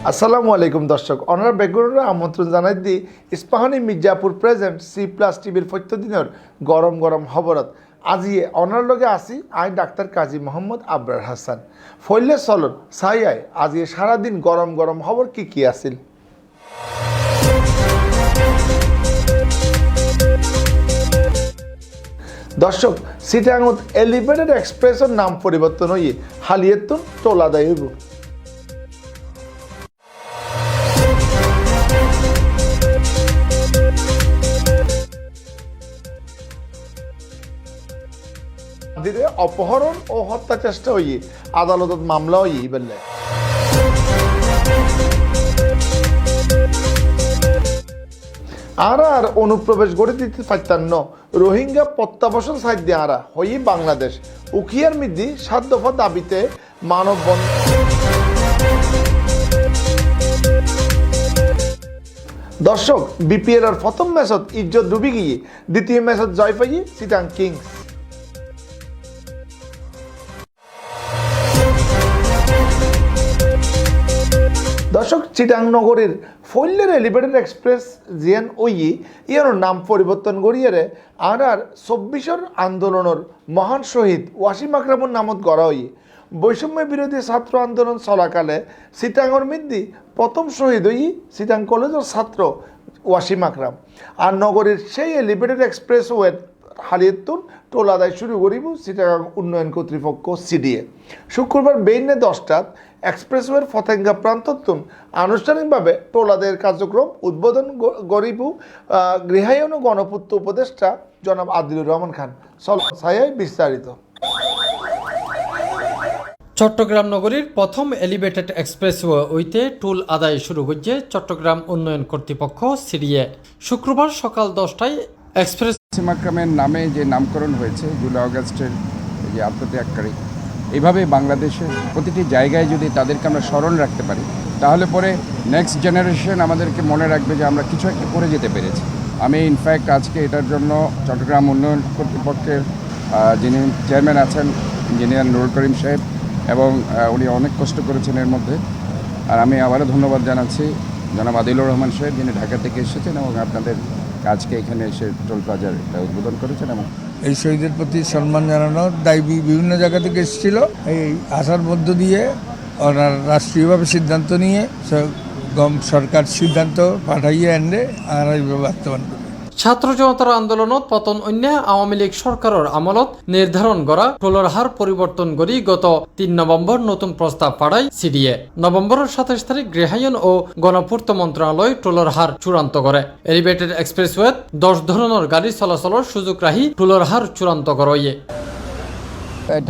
আসসালামু আলাইকুম দর্শক অনার বেগুনের আমন্ত্রণ জানাই the Ispahani Mirzapur present C plus টিভির প্রত্যেকদিনের গরম গরম খবরত আজি অনার লগে আসি আই ডাক্তার কাজী মোহাম্মদ আবরার হাসান ফইলে চলন সাইয়াই আজি সারাদিন গরম গরম খবর কি আছিল। দর্শক সিটাঙত এলিভেটেড এক্সপ্রেসের নাম পরিবর্তন হয়ে হালিয়েতুন টোলাদায় হইব। অপহরণ ও হত্যা চেষ্টা হয়ে আদালতত মামলা হয়ে বেললে আর অনুপ্রবেশ গড়ে দিতে পারতেন ন রোহিঙ্গা প্রত্যাবাসন সাহায্যে আরা হয়ে বাংলাদেশ উখিয়ার মিদি 7 দফা দাবিতে মানববন্ধন। দর্শক বিপিএল এর প্রথম ম্যাচত ইজ্জত ডুবি গিয়ে দ্বিতীয় ম্যাচত জয় পাই চিটাং কিংস। দর্শক চিটাং নগরীর ফইলের এলিভেটেড এক্সপ্রেস জিয়ান ইয়ার নাম পরিবর্তন করিয়ারে আর 24 আন্দোলনের মহান শহীদ ওয়াসিম আকরামের নামত গড়া হই বৈষম্য বিরোধী ছাত্র আন্দোলন চলাকালে চিটাঙর মধ্যে প্রথম শহীদ হই চিটাং কলেজের ছাত্র ওয়াসিম আকরাম। আর নগরীর সেই এলিভেটেড এক্সপ্রেস ওয়ে হালিয়েতুন টোলাদায় শুরু করিব চিটাগাং উন্নয়ন কর্তৃপক্ষ সিডিএ। শুক্রবার বেইনে 10টাত এক্সপ্রেসওয়ের ফতেঙ্গা প্রান্ততুন আনুষ্ঠানিকভাবে টোলাদের কার্যক্রম উদ্বোধন করিব গৃহায়ন ও গণপূর্ত উপদেষ্টা জনাব আদিলুর রহমান খান। সায়ায় বিস্তারিত। চট্টগ্রাম নগরীর প্রথম এলিভেটেড এক্সপ্রেসওয়ে হইতে টোল আদায় শুরু হচ্ছে চট্টগ্রাম উন্নয়ন কর্তৃপক্ষ সিডিএ। শুক্রবার সকাল 10টায় এক্সপ্রেস ওয়াসিম আকরামের নামে যে নামকরণ হয়েছে জুলাই আগস্টের যে আত্মত্যাগকারী, এইভাবে বাংলাদেশের প্রতিটি জায়গায় যদি তাদেরকে আমরা স্মরণ রাখতে পারি তাহলে পরে নেক্সট জেনারেশন আমাদেরকে মনে রাখবে যে আমরা কিছু একটা করে যেতে পেরেছি। আমি ইনফ্যাক্ট আজকে এটার জন্য চট্টগ্রাম উন্নয়ন কর্তৃপক্ষের যিনি চেয়ারম্যান আছেন ইঞ্জিনিয়ার নুরুল করিম সাহেব এবং উনি অনেক কষ্ট করেছেন এর মধ্যে। আর আমি আবারও ধন্যবাদ জানাচ্ছি জনাব আদিলুর রহমান সাহেব যিনি ঢাকা থেকে এসেছেন এবং আপনাদের আজকে এখানে এসে টোল প্লাজার এটা উদ্বোধন করেছেন। এবং এই শহীদের প্রতি সম্মান জানানোর দাবি বিভিন্ন জায়গা থেকে এসেছিল। এই আসার মধ্য দিয়ে ওনার রাষ্ট্রীয়ভাবে সিদ্ধান্ত নিয়ে সরকার সিদ্ধান্ত পাঠাইয়ে আনলে আর বাস্তবায়ন করবে। ছাত্র জনতার আন্দোলনত পতন অন্য আওয়ামী লীগ সরকারের আমলত নির্ধারণ করা টোলের হার পরিবর্তন করি গত 3 নভেম্বর নতুন প্রস্তাব পাঠায় সিডিএ। নভেম্বরের 27 তারিখ গৃহায়ন ও গণপূর্ত মন্ত্রণালয় টোলের হার চূড়ান্ত করে। এলিভেটেড এক্সপ্রেসওয়ে 10 ধরনের গাড়ি চলাচলের সুযোগ রাখি টোলের হার চূড়ান্ত করা হয়।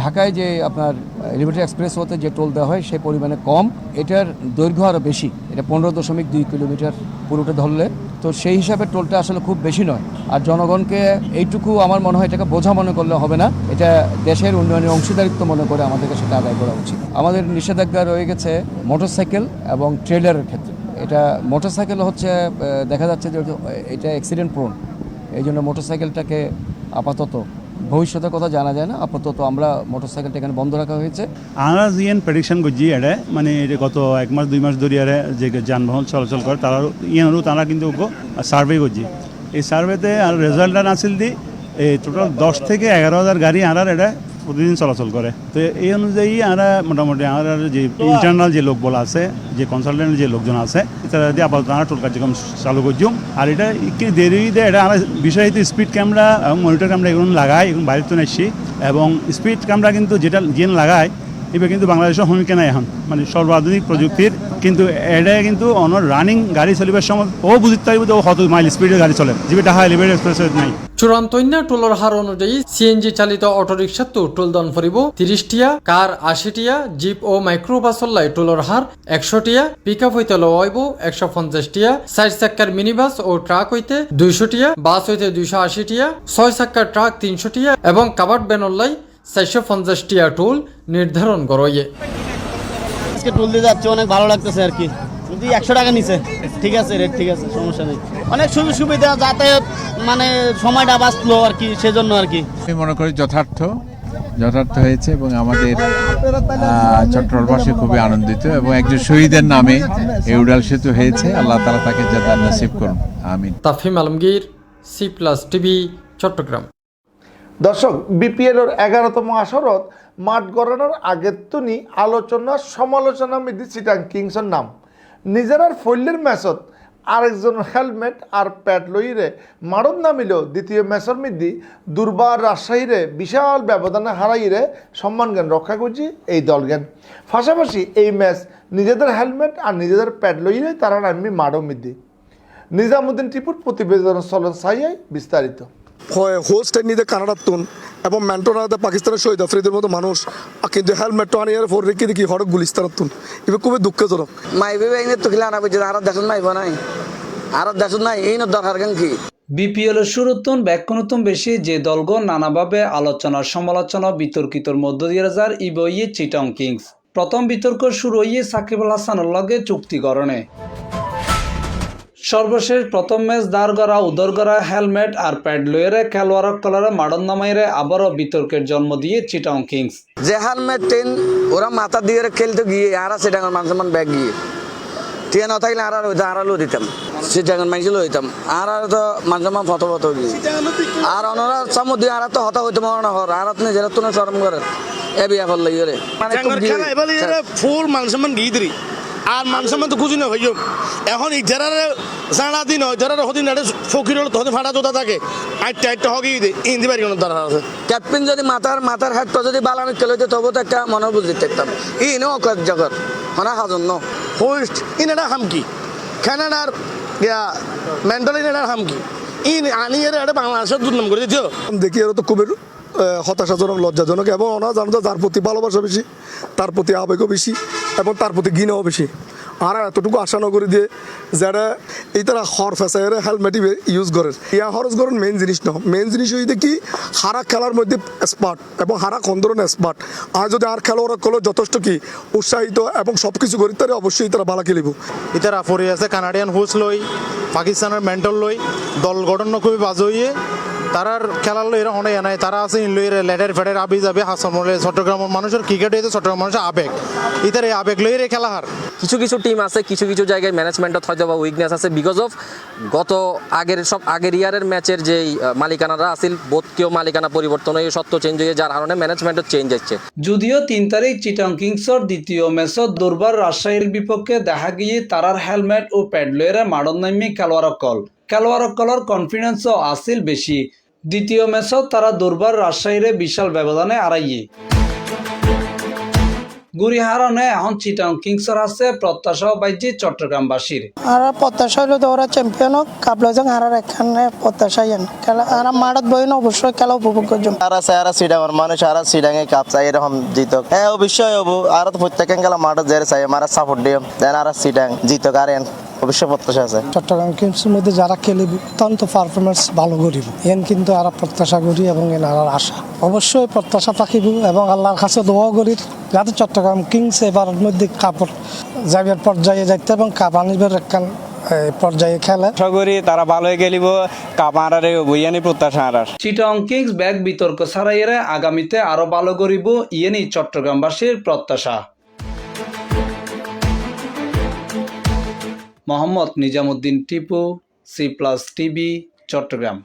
ঢাকায় যে আপনার এলিভেটেড এক্সপ্রেসওয়েতে যে টোল দেওয়া হয় সেই পরিমাণে কম, এটার দৈর্ঘ্য আরও বেশি, এটা 15.2 কিলোমিটার পুরোটা ধরলে, তো সেই হিসাবে টোলটা আসলে খুব বেশি নয়। আর জনগণকে এইটুকু আমার মনে হয় এটাকে বোঝা মনে করলে হবে না, এটা দেশের উন্নয়নের অংশীদারিত্ব মনে করে আমাদেরকে সেটা আদায় করা উচিত। আমাদের নিষেধাজ্ঞা রয়ে গেছে মোটরসাইকেল এবং ট্রেলারের ক্ষেত্রে। এটা মোটরসাইকেল হচ্ছে দেখা যাচ্ছে যে এটা অ্যাক্সিডেন্ট প্রোন, এই জন্য মোটরসাইকেলটাকে আপাতত, ভবিষ্যতের কথা জানা যায় না, আপাতত আমরা মোটরসাইকেলটা এখানে বন্ধ রাখা হয়েছে। আমরা জিএন প্রেডিকশন করছি এটা মানে গত 1 মাস 2 মাস ধরে যে যানবাহন চলাচল করে তারা তারা কিন্তু সার্ভে করছি। এই সার্ভেতে আর রেজাল্ট আসিল দি এই টোটাল 10 থেকে 11,000 গাড়ি আর এটা প্রতিদিন চলাচল করে। তো এই অনুযায়ী আমরা মোটামুটি আর যে ইন্টারনাল যে লোক বলা আছে, যে কনসালটেন্ট যে লোকজন আছে, তারা দিয়ে আপাতত আমরা টোল কার্যক্রম চালু করছি। আর এটা একটু দেরি দেয়, এটা আমরা বিষয়ত স্পিড ক্যামেরা এবং মনিটর ক্যামেরা এগুলো লাগাই, এখন বাইরে তো নিচ্ছি। এবং স্পিড ক্যামেরা কিন্তু যেটা জেন লাগায় এবার কিন্তু বাংলাদেশের ভূমিকা নাই এখন, মানে সর্বাধুনিক প্রযুক্তির, কিন্তু এটা কিন্তু অনর রানিং গাড়ি চলিবার সময় ও বুঝতে পারবে ও কত মাইল স্পিডে গাড়ি চলে, যেটা ঢাকা এলিভেটেড এক্সপ্রেসওয়ে নাই। চূড়ান্ত টোলের হার অনুযায়ী সিএনজি চালিত অটোরিকশা তো টোল দান ফুরিব 30 টিয়া, কার 80 টিয়া, জিপ ও মাইক্রোবাস হল্লাই টোলের হার 100 টিয়া, পিকআপ হইতে লওয়াইব 150 টিয়া, 4 চাক্কার মিনিবাস ও ট্রাক হইতে 200 টিয়া, বাস হইতে 280 টিয়া, 6 চাক্কার ট্রাক 300 টিয়া এবং কাভার্ড ভ্যান হল্লাই 450 টিয়া টোল নির্ধারণ করা হয়। আজকে টোল দিয়ে যাচ্ছে, অনেক ভালো লাগতেছে আর কি। যদি 100 টাকা নিচে ঠিক আছে, রেট ঠিক আছে, সমস্যা নেই। অনেক সুযোগ সুবিধা, যাতায়াত মানে সময়টা বাঁচলো আর কি, সেজন্য আর কি। আমি মনে করি যথার্থ যথার্থ হয়েছে এবং আমাদের চট্টগ্রামবাসী খুবই আনন্দিত এবং একজন শহীদের নামে এই উড়াল সেতু হয়েছে। আল্লাহ তাআলা তাকে জান্নাত নসিব করুন, আমিন। তাফহিম আলমগীর, C+TV, চট্টগ্রাম। দর্শক, বিপিএলের 11তম আসরত মাঠ গড়ানোর আগের তুনি আলোচনা সমালোচনা মিদি চিটাং কিংসের নাম নিজেরার ফৈল্যের ম্যাচত আরেকজন হেলমেট আর প্যাড লইরে মারত নামিলেও দ্বিতীয় ম্যাচের মধ্যে দুর্বার রাজশাহীরে বিশাল ব্যবধানে হারাইরে সম্মান জ্ঞান রক্ষা করছি এই দলজ্ঞান। পাশাপাশি এই ম্যাচ নিজেদের হেলমেট আর নিজেদের প্যাড লইরে তারা নামি মাঠের মধ্যে। নিজামুদ্দিন টিপুর প্রতিবেদন চলন সাইয়াই বিস্তারিত। হোস্ট নিতে কানাডার তুন এবং ম্যান্টোনাতে পাকিস্তানের শহীদ আফ্রিদের মতো মানুষ কিন্তু হেলমেট আনিয়ার ফোর রেখে দেখি হরক গুলিস্তানের তুন এবার খুবই দুঃখজনক। মাইবে বাইনে তো খেলা আনা বুঝে আর দেশত মাইব নাই আর দেশত নাই এই দরকার কেন কি বিপিএলের শুরুতন ব্যাকুনতম বেশি যে দলগণ নানাভাবে আলোচনা সমালোচনা বিতর্কিতর মধ্য দিয়ে যার ইবইয়ে চিটাং কিংস প্রথম বিতর্ক শুরু হইয়ে সাকিব আল হাসানের লগে চুক্তিকরণে। সর্বশেষ প্রথম ম্যাচ দাঁড়গড়া উদরগড়া হেলমেট আর প্যাড লইরে খেলোয়াড় কলারে মাডন নামাইরে আবারও বিতর্কের জন্ম দিয়ে চিটাং কিংস। যে হেলমেট টেন ওরা মাথা দিয়ে খেলতে গিয়ে আর সেটাঙ্গর মানুষ ব্যাগ গিয়ে টিয়া না থাকলে আর হইতাম আর লো দিতাম সেটাঙ্গর মানুষ লো হইতাম আর তো মানুষ ফটো ফটো গিয়ে আর অনরা চামু দিয়ে আর তো হতা হইতে মনে হর আর নিজের তো শরম করে এ বিয়া ফল লইরে মানে ফুল মানুষ গিয়ে দিই আর মানুষের মধ্যে খুঁজি না হইম এখন যারা সারা দিন হয় যারা হদিন ফকির হলে তখন ফাটা জোতা থাকে আটটা আটটা হগিয়ে দেয় ইন্দি বাড়ি কোনো দরকার আছে। ক্যাপ্টেন যদি মাথার হাতটা যদি বালানো খেলে হইতে তবু তো একটা মনে বুঝতে দেখতাম ই নো জগৎ হনা হাজন ন হোস্ট ইনারা হামকি কানাডার মেন্টাল ইনারা হামকি ইন আনিয়ে এটা বাংলাদেশের দুর্নাম করে দিচ্ছ দেখি এরা তো খুবই হতাশাজনক লজ্জাজনক এবং ওনারা জানো যার প্রতি ভালোবাসা বেশি তার প্রতি আবেগও বেশি এবং তার প্রতি ঘৃণাও বেশি। আর এতটুকু আশা নগরী দিয়ে যারা এই তারা হর ফেসাইরে হেলমেট ইউজ করে ইয়া খরচ করেন মেন জিনিস না। মেন জিনিস হইতে কি হারা খেলার মধ্যে স্পার্ট এবং হারা খন্দরণ স্পার্ট আর যদি আর খেলোয়াড় করলো যথেষ্ট কি উৎসাহিত এবং সব কিছু করি তারা অবশ্যই তারা ভালো খেলিব। ইতারা ফরি আছে কানাডিয়ান হুস লই পাকিস্তানের মেন্টল লই দল গঠন খুবই বাজে হইয়ে তারার খেলার লই এরা অনেক নাই তারা আছে লই লেডার ফেডার আবি যাবে হাসান বলে চট্টগ্রামের মানুষের ক্রিকেট হইতে চট্টগ্রাম মানুষের আবেগ ইতার এই আবেগ লই খেলা হার। কিছু টিম আছে কিছু জায়গায় ম্যানেজমেন্টত হয়তো বা উইকনেস আছে বিকজ অফ গত আগের ইয়ারের ম্যাচের যেই মালিকানারা আছিল বোধকেও মালিকানা পরিবর্তন হয়ে সত্য চেঞ্জ হয়ে যার কারণে ম্যানেজমেন্টও চেঞ্জ হচ্ছে। যদিও 3 তারিখ চিটাং কিংসর দ্বিতীয় ম্যাচত দুর্বার রাজশাহীর বিপক্ষে দেখা গিয়ে তারার হেলমেট ও প্যাড লইরে মাডন নামি খেলোয়াড় কলর কনফিডেন্সও আছিল বেশি। দ্বিতীয় ম্যাচত তারা দুর্বার রাজশাহীরে বিশাল ব্যবধানে আড়াইয়ে গুড়ি হারনে এখন চিটাং কিংসর আছে প্রত্যাশা বাইজি চট্টগ্রামবাসীর। আর প্রত্যাশা হইলো তো ওরা চ্যাম্পিয়ন হোক কাবলাজং আর এখানে প্রত্যাশাই খেলা আর মাঠত বইন অবশ্যই খেলা উপভোগ করছেন। আর সিডাঙর মানুষ আর সিডাঙে কাপ চাই এরকম জিতক হ্যাঁ অবশ্যই হবো আর তো প্রত্যেকেন খেলা মাঠত যাই চাই আমার সাপোর্ট দিও দেন আর সিডাং জিতক আর অবশ্যই প্রত্যাশা আছে। চট্টগ্রাম কিংসের মধ্যে যারা খেলিব অত্যন্ত পারফরমেন্স ভালো করিব এন কিন্তু আর প্রত্যাশা করি এবং এন আর আশা অবশ্যই প্রত্যাশা থাকিব এবং আল্লাহর কাছে দোয়া করি যাতে চট্টগ্রাম কিংস এবারের মধ্যে কাপড় যাইবার পর্যায়ে যাইতে এবং কাপ আনিবার একখান পর্যায়ে খেলা আশা করি তারা ভালো খেলিব কাপ আনারে বইয়ানি প্রত্যাশা আর চিটাং কিংস ব্যাগ বিতর্ক ছাড়াইরে আগামীতে আরো ভালো করিব ইয়েনি চট্টগ্রামবাসীর প্রত্যাশা। মোহাম্মদ নিজামুদ্দিন টিপু, C+TV, চট্টগ্রাম।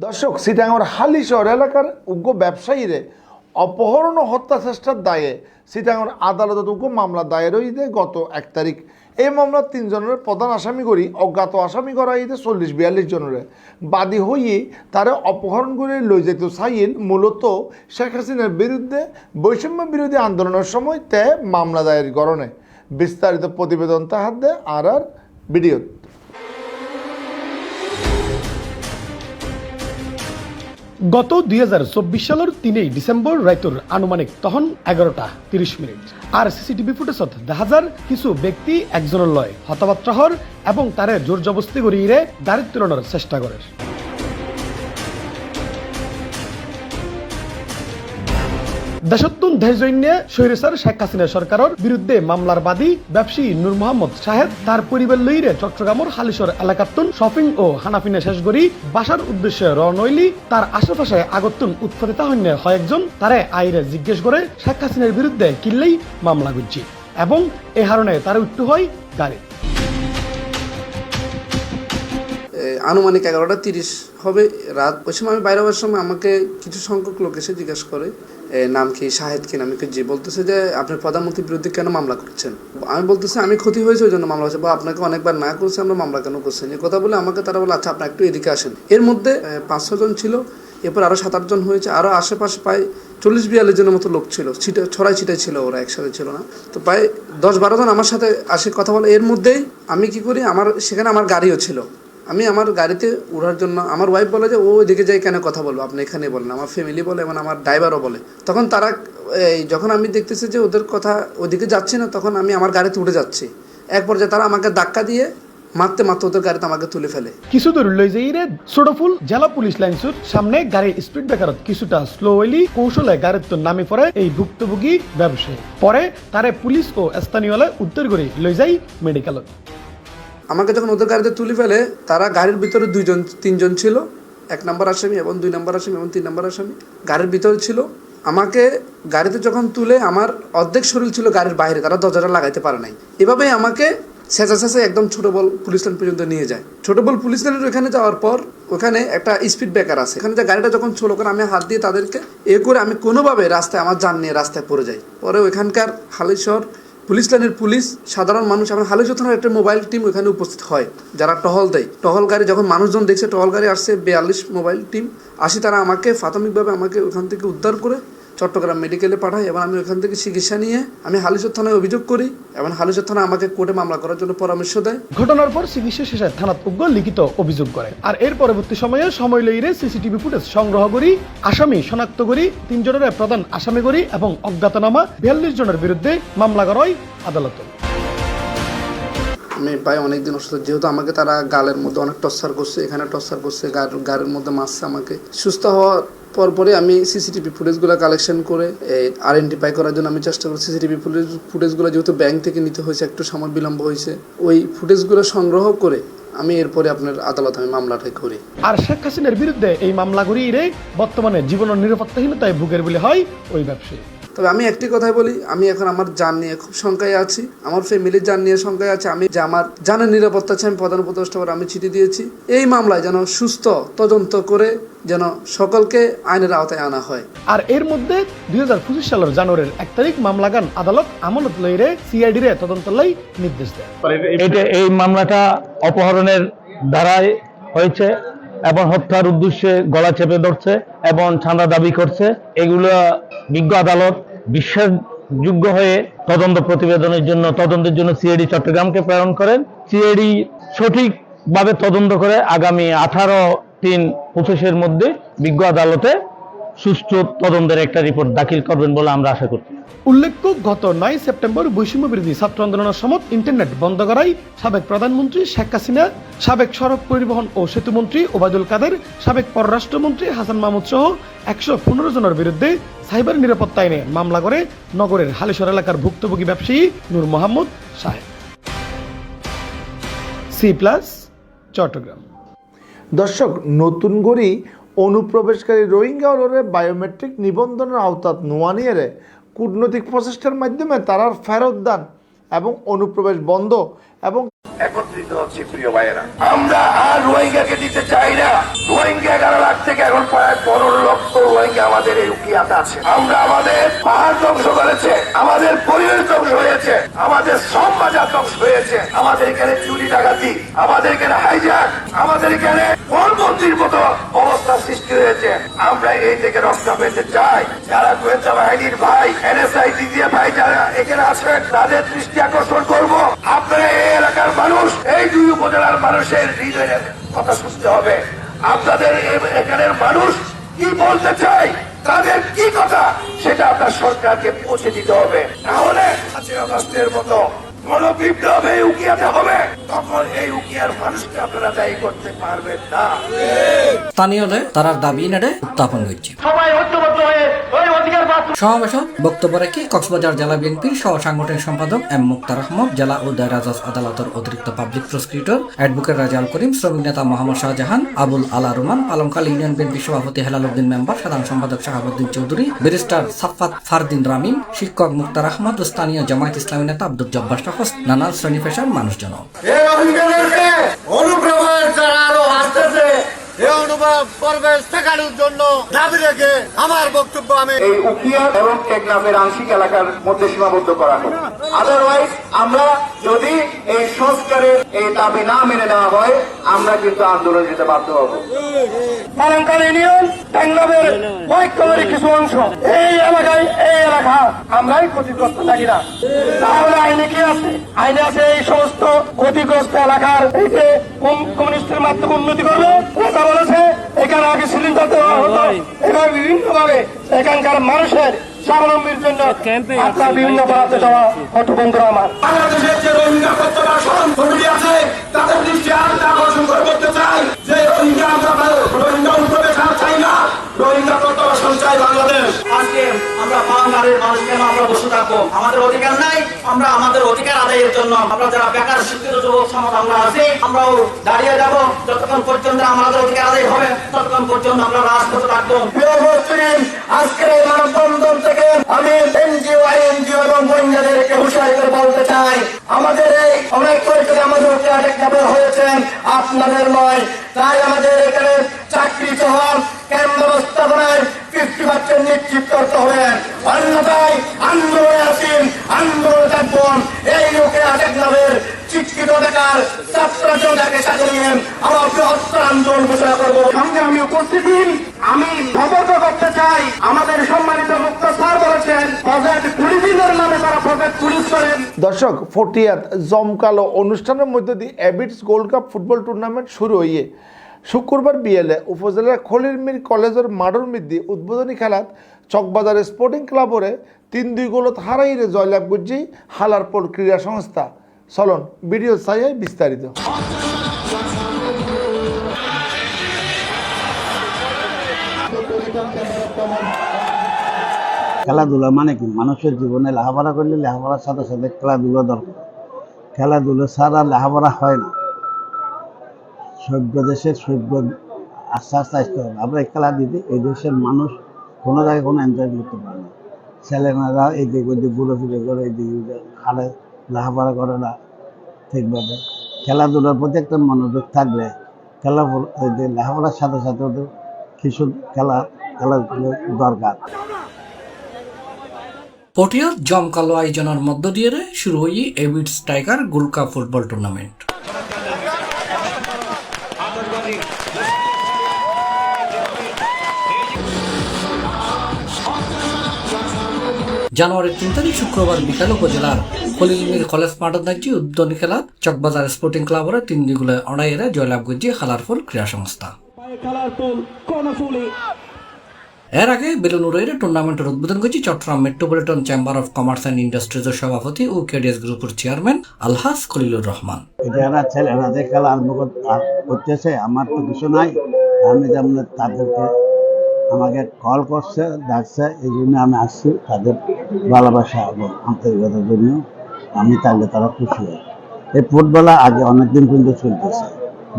দর্শক, চিটাঙের হালিশহর এলাকার উগ্র ব্যবসায়ীরে অপহরণ ও হত্যা চেষ্টার দায়ে চিটাঙের আদালতত উগ্র মামলা দায়ের হইতে গত 1 তারিখ। এই মামলার 3 জনের প্রধান আসামি করি অজ্ঞাত আসামি করা হইতে 40-42 জনের বাদী হইয়ে তারা অপহরণ করে লই যেত চাইল মূলত শেখ হাসিনার বিরুদ্ধে বৈষম্য বিরোধী আন্দোলনের সময় তে মামলা দায়ের করণে। বিস্তারিত প্রতিবেদন তাহাতে আর ভিডিও। গত 2024 সালের 3 ডিসেম্বর রাইতর আনুমানিক তখন 11:30 আর সিসিটিভি ফুটেজত দেখা যার কিছু ব্যক্তি একজনের লয় হতাবাত্রা হর এবং তারে জোর জবস্তি করিয়ে দাঁড়িয়ে তুলনার চেষ্টা করে। দেশত্তুন দেশজন্য স্বৈরাচার শেখ হাসিনা সরকারের বিরুদ্ধে মামলার বাদী ব্যবসায়ী নূর মোহাম্মদ শাহেদ তার পরিবার লইরে চট্টগ্রামের হালিশর এলাকাতুন শপিং ও হানাফিনা শেষ করি বাসার উদ্দেশ্যে রওনইলি তার আশেপাশে আগতুন উৎপাদিত হন্য হয় একজন তারে আইরে জিজ্ঞেস করে শেখ হাসিনার বিরুদ্ধে কিল্লেই মামলা করছি এবং এ কারণে তার উঠতে হয় গাড়ি। আনুমানিক 11:30 হবে রাত। ওই সময় আমি বাইরে হওয়ার সময় আমাকে কিছু সংখ্যক লোক এসে জিজ্ঞেস করে নাম কি, শাহেদ কি? নাম কি? জি। বলতেছে যে আপনি প্রধানমন্ত্রীর বিরুদ্ধে কেন মামলা করছেন? আমি বলতেছি আমি ক্ষতি হয়েছে ওই জন্য মামলা হচ্ছে, বা আপনাকে অনেকবার না করছে আমরা মামলা কেন করছেন? এই কথা বলে আমাকে তারা বলে আচ্ছা আপনি একটু এদিকে আসেন। এর মধ্যে 5-6 জন ছিল, এরপর আরও 7-8 জন হয়েছে, আরও আশেপাশে প্রায় 40-42 জনের মতো লোক ছিল, ছড়াই ছিটাই ছিল, ওরা একসাথে ছিল না। তো প্রায় 10-12 জন আমার সাথে আসে কথা বলে। এর মধ্যেই আমি কি করি, সেখানে আমার গাড়িও ছিল, আমি আমার গাড়িতে ওঠার জন্য আমার ওয়াইফ বলে যে ও ওইদিকে যাই কেন কথা বলবো, আপনি এখানে বলেন। আমার ফ্যামিলি বলে এবং আমার ড্রাইভারও বলে। তখন তারা যখন আমি দেখতেছি যে ওদের কথা ওইদিকে যাচ্ছে না, তখন আমি আমার গাড়িতে উঠে যাচ্ছি। এক পর্যায়ে তারা আমাকে ধাক্কা দিয়ে মারতে ওদের গাড়িতে আমাকে তুলে ফেলে। কিছু দূর লই যাইরে ছোটফুল জেলা পুলিশ লাইনসুর সামনে গাড়ির স্পিড ব্রেকারত কিছুটা স্লো হইলি কৌশলে গাড়ির তো নামি পড়ে এই ভুক্তভোগী ব্যবসায়ী। পরে তারে পুলিশ ও স্থানীয়রা উদ্ধার করে লই যাই মেডিকেলত। আমাকে যখন ওদের গাড়িতে তুলে ফেলে, তারা গাড়ির ভিতরে 2-3 জন ছিল, 1 নম্বর আসামি এবং 2 নম্বর আসামি এবং 3 নম্বর আসামি গাড়ির ভিতরে ছিল। আমাকে গাড়িতে যখন তুলে আমার অর্ধেক শরীর ছিল গাড়ির বাইরে, তারা দরজাটা লাগাইতে পারে নাই। এভাবেই আমাকে ছেঁচা একদম ছোটবল পুলিশ লাইন পর্যন্ত নিয়ে যায়। ছোটবল পুলিশ লাইনের ওখানে যাওয়ার পর ওখানে একটা স্পিড ব্রেকার আছে, এখানে যে গাড়িটা যখন ছোলো করে আমি হাত দিয়ে তাদেরকে করে আমি কোনোভাবে রাস্তায় আমার যান নিয়ে রাস্তায় পড়ে যাই। পরে ওইখানকার হালিশহর পুলিশ লাইনের পুলিশ, সাধারণ মানুষ এবং হালিশহর থানার একটা মোবাইল টিম ওখানে উপস্থিত হয়, যারা টহল দেয়। টহল গাড়ি যখন মানুষজন দেখছে টহল গাড়ি আসছে, 42 মোবাইল টিম আসি, তারা আমাকে প্রাথমিকভাবে আমাকে ওখান থেকে উদ্ধার করে চট্টগ্রাম মেডিকেলে পাঠায় এবং আমি ওখান থেকে চিকিৎসা নিয়ে আমি হালিশহর থানায় অভিযোগ করি এবং হালিশহর থানা আমাকে কোর্টে মামলা করার জন্য পরামর্শ দেয়। ঘটনার পর চিকিৎসা শেষে থানাত উগ্র লিখিত অভিযোগ করে। আর এর পরবর্তী সময়ে সময় লইরে সিসিটিভি ফুটেজ সংগ্রহ করি, আসামি শনাক্ত করি, 3 জনের প্রধান আসামি করি এবং অজ্ঞাতনামা 42 জনের বিরুদ্ধে মামলা করায় আদালত। আমি প্রায় অনেকদিন অসুস্থ, যেহেতু আমাকে তারা গালের মধ্যে অনেক টর্চার করছে, এখানে টর্চার করছে, গাড়ির মধ্যে মারছে আমাকে। সুস্থ হওয়ার পরে আমি সিসিটিভি ফুটেজগুলো কালেকশন করে আইডেন্টিফাই করার জন্য আমি চেষ্টা করি। সিসিটিভি ফুটেজগুলো যেহেতু ব্যাংক থেকে নিতে হয়েছে, একটু সময় বিলম্ব হয়েছে, ওই ফুটেজগুলো সংগ্রহ করে আমি এরপরে আপনার আদালতে আমি মামলাটাই করি। আর শেখ হাসিনার বিরুদ্ধে এই মামলা করিয়ে বর্তমানে জীবন নিরাপত্তাহীনতায় ভুগের বলে হয় ওই ব্যবসায়ী। তবে আমি একটি কথাই বলি, আমি এখন আমার জান নিয়ে খুব শঙ্কায় আছি, আমার ফ্যামিলির জান নিয়ে শঙ্কায় আছে। আমি যে আমার জানের নিরাপত্তা আছে, আমি প্রধান উপদেষ্টাকে আমি চিঠি দিয়েছি এই মামলায় যেন সুস্থ তদন্ত করে যেন সকলকে আইনের আওতায় আনা হয়। আর এর মধ্যে 2025 সালের জানুয়ারির 1 তারিখ মামলাগান আদালত আমলত লইরে সিআইডি রে তদন্ত লাই নির্দেশ দেয়। এই মামলাটা অপহরণের ধারায় হয়েছে এবং হত্যার উদ্দেশ্যে গলা চেপে ধরছে এবং চাঁদা দাবি করছে। এগুলো বিজ্ঞ আদালত বিশ্বাসযোগ্য হয়ে তদন্তের জন্য সিআইডি চট্টগ্রামকে প্রেরণ করেন। সিআইডি সঠিকভাবে তদন্ত করে আগামী 18/3/25 মধ্যে বিজ্ঞ আদালতে সুষ্ঠু তদন্তের একটা রিপোর্ট দাখিল করবেন বলে আমরা আশা করছি। উল্লেখ্য, গত 9 সেপ্টেম্বর বৈষম্য বিরোধী ছাত্র আন্দোলনের সময় ইন্টারনেট বন্ধ করায় সাবেক প্রধানমন্ত্রী শেখ হাসিনা, সাবেক সড়ক পরিবহন ও সেতু মন্ত্রী ওবায়দুল কাদের, সাবেক পররাষ্ট্রমন্ত্রী হাসান মাহমুদ সহ 115 জনের বিরুদ্ধে সাইবার নিরাপত্তা আইনে মামলা করে নগরের হালিশহর এলাকার ভুক্তভোগী ব্যবসায়ী নূর মোহাম্মদ শাহেদ। C+ চট্টগ্রাম। দর্শক, নতুন গড়ি অনুপ্রবেশকারী রোহিঙ্গা বায়োমেট্রিক নিবন্ধনের আওতাত নোয়ানিয়ে কূটনৈতিক প্রচেষ্টার মাধ্যমে তারার ফেরত দান এবং অনুপ্রবেশ বন্ধ এবং একত্রিত হচ্ছে। প্রিয় ভাইয়েরা, আমরা আর রোহিঙ্গাকে দিতে চাই না। রোহিঙ্গা 11 লাখ থেকে এখন প্রায় 15 লক্ষ রোহিঙ্গা আমাদের এই উকিয়াতে আছে। আমরা আমাদের পাহাড় ধ্বংস করেছে, আমাদের পরিবেশ ধ্বংস হয়েছে, আমাদের শ্রম বাজার ধ্বংস হয়েছে, আমাদের এখানে চুরি ডাকাতি, আমাদের এখানে হাইজ্যাক, আমাদের এখানে বনবন্দির মতো অবস্থা সৃষ্টি হয়েছে। আমরা এই থেকে রক্ষা পেতে চাই। যারা গোয়েন্দা বাহিনীর ভাই, NSI DGF ভাই যারা এখানে আছেন, তাদের দৃষ্টি আকর্ষণ করব। আপনারা এই এলাকার মানুষ, এই 2 উপজেলার মানুষের হৃদয়ের কথা শুনতে হবে। আপনাদের এখানের মানুষ কি বলতে চাই, তাদের কি কথা, সেটা আপনার সরকারকে পৌঁছে দিতে হবে। তাহলে 5 আগস্টের মতো গণবিপ্লব এই উকিয়াতে হবে, তখন এই উকিয়ার মানুষকে আপনারা দায়ী করতে পারবেন না। স্থানীয় তারার দাবি উত্থাপন করছে। সবাই ঐক্যবদ্ধ হয়ে ওই অধিকার সমাবেশত বক্তব্য রেখে কক্সবাজার জেলা বিএনপির সহ সাংগঠনিক সম্পাদক এম মুক্তার আহমদ, জেলা ও দায়রা জজ আদালতের অতিরিক্ত পাবলিক প্রসিকিউটর অ্যাডভোকেট রাজাল করিম, শ্রমিক নেতা মোহাম্মদ শাহজাহান, আবুল আলা রুমান, পালংখাল ইউনিয়ন বিএনপি সভাপতি হেলাল উদ্দিন মেম্বার, সাধারণ সম্পাদক শাহাবুদ্দিন চৌধুরী, ব্যারিস্টার সাফাত ফারদিন রামিন, শিক্ষক মুক্তার আহমদ ও স্থানীয় জামায়াত ইসলামী নেতা আব্দুল জব্বার সহ নানা শ্রেণী পেশার মানুষজন। আমার বক্তব্য আমি এই উখিয়া এবং টেকনাফের আংশিক এলাকার মধ্যে সীমাবদ্ধ করা হবে। আদারওয়াইজ আমরা যদি এই সংস্কারের এই দাবি না মেনে নেওয়া হয়, আমরা কিন্তু আন্দোলন যেতে বাধ্য হব। পালংখাল ইউনিয়ন টেকনাফের ঐক্যের কিছু অংশ এই এলাকায় এই এলাকা আমরাই ক্ষতিগ্রস্ত থাকি না, তাহলে আইনে কি আছে? আইনে আছে এই সমস্ত ক্ষতিগ্রস্ত এলাকার এই যে কমিউনিস্টের মাধ্যমে উন্নতি করবে কথা বলেছে, এখানে আগে সিলিন্ডার দেওয়া হতো, এবার বিভিন্ন ভাবে এখানকার মানুষের স্বাবলম্বীর জন্য আপনার বিভিন্ন বরাদ্দ দেওয়া হতো। বন্ধুরা আমার, বাংলাদেশের যে রোহিঙ্গা প্রত্যাবাসন কমিটি আছে তাদের দৃষ্টি আকর্ষণ করে বলতে চাই যে রোহিঙ্গা আমরা রোহিঙ্গা অনুপ্রবেশ চাই না, রোহিঙ্গা প্রত্যাবাসন চাই বাংলাদেশ। আজকে আমরা বাংলাদেশের মানুষ কেন আমরা বসে থাকবো? আমাদের অধিকার নাই, আমরা আমাদের অধিকার আদায়ের জন্য আমরা যারা বেকার শিক্ষিত যুবক সমাজ আমরা আছি, আমরাও দাঁড়িয়ে যাব যতক্ষণ পর্যন্ত আমাদের অধিকার আদায় হবে, ততক্ষণ পর্যন্ত আমরা রাজপথে থাকবো। আজকের এই মানববন্ধন থেকে আমি এনজিও, আইএনজিও এবং রোহিঙ্গাদেরকে হুঁশিয়ারি করে বলতে চাই, আমাদের এই অনেক পরিচয় আমাদের উপরে আটক হয়েছেন, আপনাদের নয়। তাই আমাদের এখানে চাকরি সহ ক্যাম্প ব্যবস্থাপনায় 50% নিশ্চিত করতে হবে, অন্যথায় আন্দোলনে আসেন, আন্দোলনে থাকবেন। এই লোকে আটক নামের শিক্ষিত বেকার ছাত্র জনতাকে সাথে নিয়ে আমার বৃহত্তর আন্দোলন ঘোষণা করবো। সঙ্গে আমি উপস্থিত আমি সতর্ক করতে চাই, আমাদের সম্মানিত মুক্ত স্যার বলেছেন প্রজেক্ট ট্যুরিজমের নামে তারা প্রজেক্ট ট্যুরিস্ট করেন। দর্শক, ফটিয়াত জমকালো অনুষ্ঠানের মধ্যে দিয়ে এবিটস গোল্ড কাপ ফুটবল টুর্নামেন্ট শুরু হয়ে শুক্রবার বিয়েলে উপজেলার খলিল মির কলেজের মাঠের মধ্যে উদ্বোধনী খেলাত চকবাজার স্পোর্টিং ক্লাবরে 3-2 গোলত হারাইরে জয়লাভ করছে হালারপোল ক্রীড়া সংস্থা। চলন ভিডিও চাই বিস্তারিত। খেলাধুলা মানে কি? মানুষের জীবনে লেখাপড়া করলে লেখাপড়ার সাথে সাথে খেলাধুলা দরকার। খেলাধুলা ছাড়া লেখাপড়া হয় না। সভ্য দেশের সভ্য আস্তে আস্তে আসতে হবে। আমরা এই খেলা দিতে এই দেশের মানুষ কোনো জায়গায় কোনো এনজয় করতে পারে না। ছেলেমেয়েরা এই দিক ওই দিক ঘুরে ফিরে করে এই দিক হারে লেখাপড়া করে না ঠিকভাবে। খেলাধুলার প্রতি একটা মনোযোগ থাকলে লেখাপড়ার সাথে সাথে ওদের কিছু খেলাধুলো দরকার। পটিয়ার জমকালো আয়োজনের মধ্য দিয়ে শুরু হয়ে এবিটস tiger gold cup football tournament. জানুয়ারির 3 তারিখ শুক্রবার বিকাল উপজেলার খলিল মির কলেজ মাঠত নাকি উদ্বোধনী খেলা চকবাজার স্পোর্টিং ক্লাবরে 3-2 গোলে অড়াইয়ে জয়লাভ করছে হালারপুল ক্রীড়া সংস্থা। এর আগে বেলুনুরের টুর্নামেন্টের উদ্বোধন করেছে Chattogram metropolitan chamber of commerce and ইন্ডাস্ট্রিজের সভাপতি ও কেডিএস গ্রুপের চেয়ারম্যান আলহাজ খলিলুর রহমান। এটা ছেলেরা যে খেলা আরম্ভ করতেছে, আমার তো কিছু নাই, আমি যেমন তাদেরকে আমাকে কল করছে, ডাকছে, এই জন্য আমি আসছি তাদের ভালোবাসা এবং আন্তরিকতার জন্য আমি তাহলে তারা খুশি হয়। এই ফুটবল আগে অনেকদিন পর্যন্ত চলতেছে,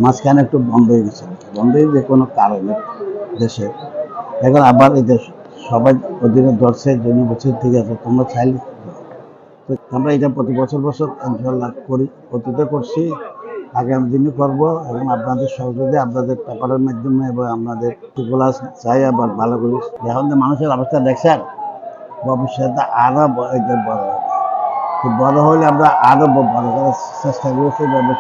মাঝখানে একটু বন্ধ হয়ে গেছে, বন্ধ হয়ে যে কোনো কারণে দেশে এখন আবার এই দেশ সবাই অধীনে ধরছে জন্য বছর ঠিক আছে তোমরা চাইলে। তো আমরা এটা প্রতি বছর ইনশাল্লাহ করি, অতীতে করছি, আগামী দিনে করবো এবং আপনাদের সহযোগিতা আপনাদের পেপারের মাধ্যমে এবং আপনাদের টিপুলাস চাই আবার ভালো করি। এখন যে মানুষের অবস্থা দেখছেন, ভবিষ্যতে আরো বড় হবে, বড় হলে আমরা আরো বড় করার চেষ্টা করি। সেইভাবে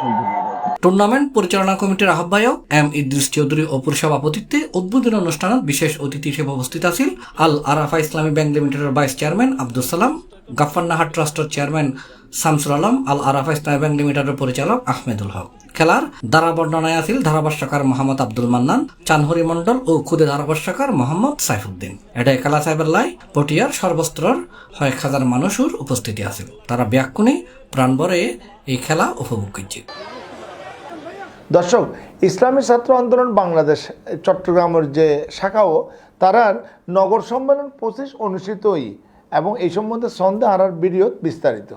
টুর্নামেন্ট পরিচালনা কমিটির আহ্বায়ক এম ইদ্রিস চৌধুরী অপুর সভাপতিত্বে উদ্বোধনী অনুষ্ঠানত বিশেষ অতিথি হিসেবে উপস্থিত আছেন আল আরাফা ইসলামী ব্যাংক লিমিটেডের ভাইস চেয়ারম্যান আব্দুল সালাম, গাফফারনাহার ট্রাস্টের চেয়ারম্যান শামসুল আলম, আল আরাফা ইসলামী ব্যাংক লিমিটেডের পরিচালক আহমেদুল হক। খেলার ধারাবর্ণনায় আছিল ধারাভাষ্যকার মোহাম্মদ আব্দুল মান্নান, চানহরি মন্ডল ও খুদে ধারাভাষ্যকার মোহাম্মদ সাইফুদ্দিন। এটাই খেলা সাহেবের লাই পটিয়ার সর্বস্তরের 1,000 মানুষের উপস্থিতি আছিল। তারা ব্যাকুণে প্রাণভরে এই খেলা উপভোগ করছে। দর্শক, ইসলামী ছাত্র আন্দোলন বাংলাদেশ চট্টগ্রামের যে শাখাও তারার নগর সম্মেলন 25 অনুষ্ঠিত এবং এই সম্বন্ধে সন্ধ্যা আরার ভিডিও বিস্তারিত।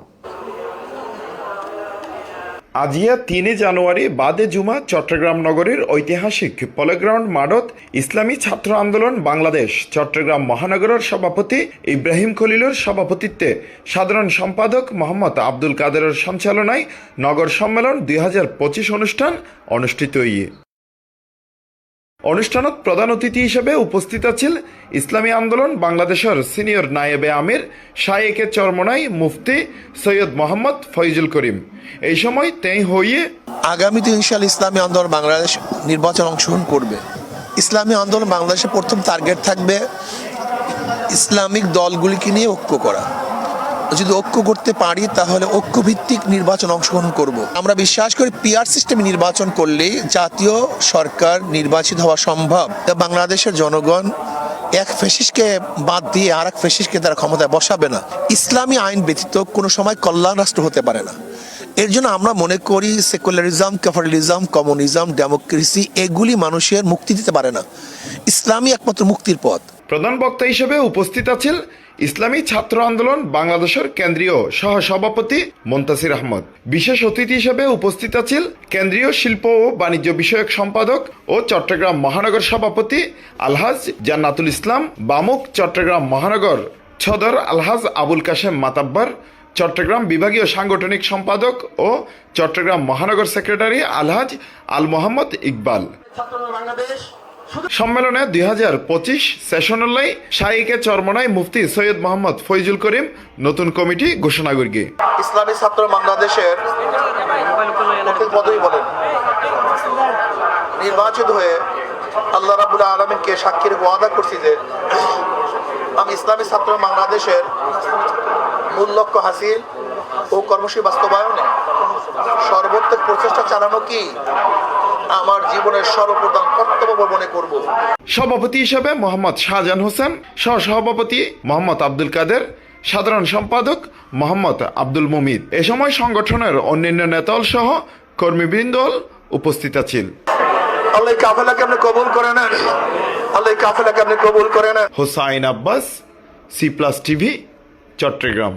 আজিয়া 3 জানুয়ারি বাদে জুমা চট্টগ্রাম নগরীর ঐতিহাসিক প্লেগ্রাউন্ড মাঠত ইসলামী ছাত্র আন্দোলন বাংলাদেশ চট্টগ্রাম মহানগরের সভাপতি ইব্রাহিম খলিলুর সভাপতিত্বে সাধারণ সম্পাদক মোহাম্মদ আব্দুল কাদেরের সঞ্চালনায় নগর সম্মেলন 2025 অনুষ্ঠান অনুষ্ঠিত অনুষ্ঠানত প্রধান অতিথি হিসেবে উপস্থিত আছেন ইসলামী আন্দোলন বাংলাদেশের সিনিয়র নায়েবে আমির শায়েকে চরমনাই মুফতি সৈয়দ মোহাম্মদ ফয়জুল করিম। এই সময় তেই হইয়ে আগামীতে ইনশাআল্লাহ ইসলামী আন্দোলন বাংলাদেশ নির্বাচন অংশগ্রহণ করবে। ইসলামী আন্দোলন বাংলাদেশের প্রথম টার্গেট থাকবে ইসলামিক দলগুলিকে নিয়ে ঐক্য করা। যদি ঐক্য করতে পারি তাহলে ঐক্যভিত্তিক নির্বাচন অংশগ্রহণ করব। আমরা বিশ্বাস করি পিআর সিস্টেমে নির্বাচন করলেই জাতীয় সরকার নির্বাচিত হওয়া সম্ভব। বাংলাদেশের জনগণ এক ফ্যাসিস্টকে বাদ দিয়ে আর এক ফ্যাসিস্টকে তারা ক্ষমতায় বসাবে না। ইসলামী আইন ব্যতীত কোনো সময় কল্যাণ রাষ্ট্র হতে পারে না। এর জন্য আমরা মনে করি সেকুলারিজম, ক্যাপিটালিজম, কমিউনিজম, ডেমোক্রেসি এগুলি মানুষের মুক্তি দিতে পারে না। ইসলামী একমাত্র মুক্তির পথ। প্রধান বক্তা হিসেবে উপস্থিত আছেন ইসলামী ছাত্র আন্দোলন বাংলাদেশের কেন্দ্রীয় সহসভাপতি মুনতাসির আহমদ। বিশেষ অতিথি হিসেবে উপস্থিত আছেন কেন্দ্রীয় শিল্প ও বাণিজ্য বিষয়ক সম্পাদক ও চট্টগ্রাম মহানগর সভাপতি আলহাজ জান্নাতুল ইসলাম বামুক, চট্টগ্রাম মহানগর সদর আলহাজ আবুল কাশেম মাতাব্বার, চট্টগ্রাম বিভাগীয় সাংগঠনিক সম্পাদক ও চট্টগ্রাম মহানগর সেক্রেটারি আলহাজ আল মোহাম্মদ ইকবাল। সম্মেলনে 2025 সেশনালাই শাইকে চরমনাই মুফতি সৈয়দ মোহাম্মদ ফয়জুল করিম নতুন কমিটি ঘোষণা করি। ইসলামী ছাত্র বাংলাদেশের পদই বলেন নির্বাচিত হয়ে আল্লাহ রাব্বুল আলামিনকে সাক্ষী রেখে ওয়াদা করছি যে আমি ইসলামী ছাত্র বাংলাদেশের মূল লক্ষ্য হাসিল ও কর্মসূচি বাস্তবায়নে সর্বোত্তম প্রচেষ্টা চালানো কি আমার জীবনের সর্বপ্রধান কর্তব্য মনে করব। সভাপতি হিসেবে মোহাম্মদ শাহজাহান হোসেন, সহসভাপতি মোহাম্মদ আব্দুল কাদের, সাধারণ সম্পাদক মোহাম্মদ আব্দুল মুমিদ। এ সময় সংগঠনের অন্যান্য নেতাল সহ কর্মীবৃন্দ উপস্থিত আছেন। আল্লাহ কাফেলাকে আপনি কবুল করে নেন, আল্লাহ কাফেলাকে আপনি কবুল করে নেন। Hossain Abbas, C+ TV, Chittagong.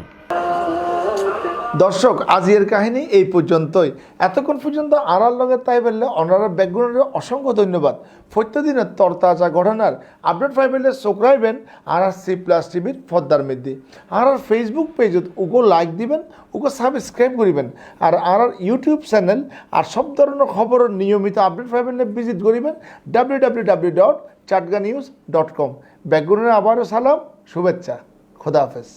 দর্শক, আজির কাহিনী এই পর্যন্তই। এতক্ষণ পর্যন্ত আড়ার লগে তাই বললে অনারা ব্যাকগ্রাউন্ডের অসংখ্য ধন্যবাদ। প্রত্যেকদিনের তরতাজা ঘটনার আপডেট পাইবেলে চোখরাইবেন আর C+ টিভির পর্দার মধ্যে। আর ফেসবুক পেজত উগো লাইক দিবেন, উগো সাবস্ক্রাইব করিবেন। আর ইউটিউব চ্যানেল আর সব ধরনের খবরের নিয়মিত আপডেট পাইবেন ভিজিট করিবেন www.chatganews.com। ব্যাকগ্রাউন্ডের আবারও সালাম, শুভেচ্ছা, খোদা হাফেজ।